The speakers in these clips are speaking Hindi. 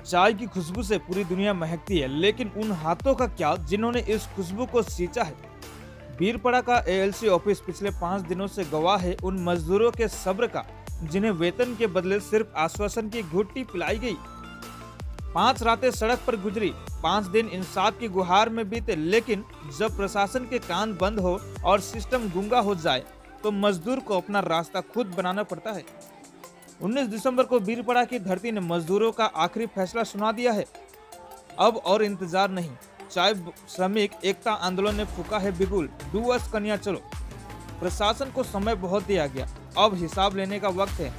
चाय की खुशबू से पूरी दुनिया महकती है, लेकिन उन हाथों का क्या जिन्होंने इस खुशबू को सींचा है। बीरपड़ा का एएलसी ऑफिस पिछले 5 दिनों से गवाह है उन मजदूरों के सब्र का, जिन्हें वेतन के बदले सिर्फ आश्वासन की घुट्टी पिलाई गई। 5 रातें सड़क पर गुजरी, 5 दिन इंसाफ की गुहार में बीते, लेकिन जब प्रशासन के कान बंद हो और सिस्टम गूंगा हो जाए तो मजदूर को अपना रास्ता खुद बनाना पड़ता है। 19 दिसंबर को बीरपड़ा की धरती ने मजदूरों का आखिरी फैसला सुना दिया है। अब और इंतजार नहीं। चाय श्रमिक एकता आंदोलन ने फूका है बिगुल, डूअर्स कन्या चलो। प्रशासन को समय बहुत दिया गया, अब हिसाब लेने का वक्त है।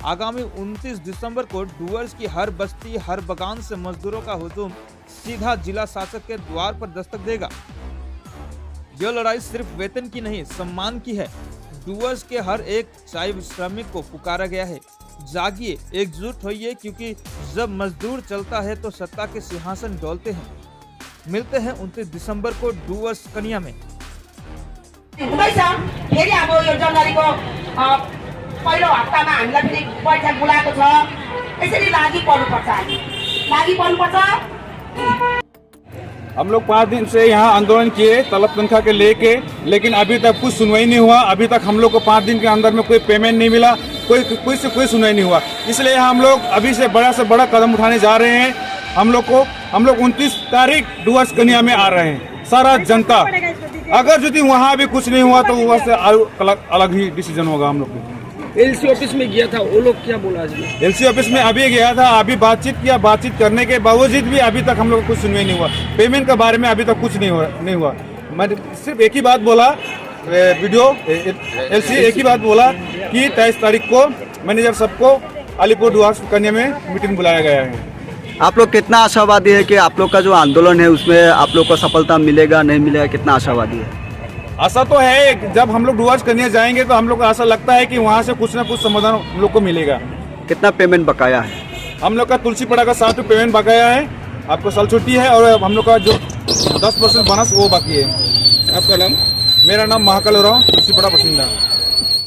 आगामी 29 दिसंबर को डूअर्स की हर बस्ती, हर बगान से मजदूरों का हुजूम सीधा जिला शासक के द्वार पर दस्तक देगा। यह लड़ाई सिर्फ वेतन की नहीं, सम्मान की है। डूअर्स के हर एक चाय श्रमिक को पुकारा गया है, जागिए, एकजुट होइए, क्योंकि जब मजदूर चलता है तो सत्ता के सिंहासन डोलते हैं। मिलते हैं 29 दिसंबर को डूअर्स कन्या में। फेरि अब यो जनवरीको पहिलो हप्तामा हामीलाई फेरि बैठक बोलाएको छ। यसरी लागि पर्नुपर्छ, हामी लागि पर्नुपर्छ। हम लोग 5 दिन से यहाँ आंदोलन किए तलब तनख्वाह के लेके, लेकिन अभी तक कुछ सुनवाई नहीं हुआ। अभी तक हम लोग को 5 दिन के अंदर में कोई पेमेंट नहीं मिला, कोई सुनवाई नहीं हुआ। इसलिए हम लोग अभी से बड़ा कदम उठाने जा रहे हैं। हम लोग 29 तारीख डूअर्स कन्या में आ रहे हैं। सारा जनता, अगर यदि वहाँ भी कुछ नहीं हुआ तो वहाँ से अलग ही डिसीजन होगा। हम लोग एलसी ऑफिस में गया था, वो लोग क्या बोला? एलसी ऑफिस में अभी गया था, अभी बातचीत किया। बातचीत करने के बावजूद भी अभी तक हम लोग को कुछ सुनवाई नहीं हुआ। पेमेंट के बारे में अभी तक कुछ नहीं हुआ। मैं सिर्फ एक ही बात बोला, वीडियो एलसी एक ही बात बोला कि 23 तारीख को मैनेजर सबको अलीपुर डूअर्स कन्या में मीटिंग बुलाया गया है। आप लोग कितना आशावादी है कि आप लोग का जो आंदोलन है उसमें आप लोग को सफलता मिलेगा नहीं मिलेगा, कितना आशावादी है? आशा तो है, जब हम लोग डूअर्स कन्या जाएंगे तो हम लोग को आशा लगता है कि वहाँ से कुछ ना कुछ समाधान हम लोग को मिलेगा। कितना पेमेंट बकाया है? हम लोग का तुलसीपड़ा का 7 पेमेंट बकाया है। आपको साल छुट्टी है और हम लोग का जो 10% बोनस वो बाकी है। आपका नाम? मेरा नाम महाकाल राव, तुलसीपड़ा बासिंदा।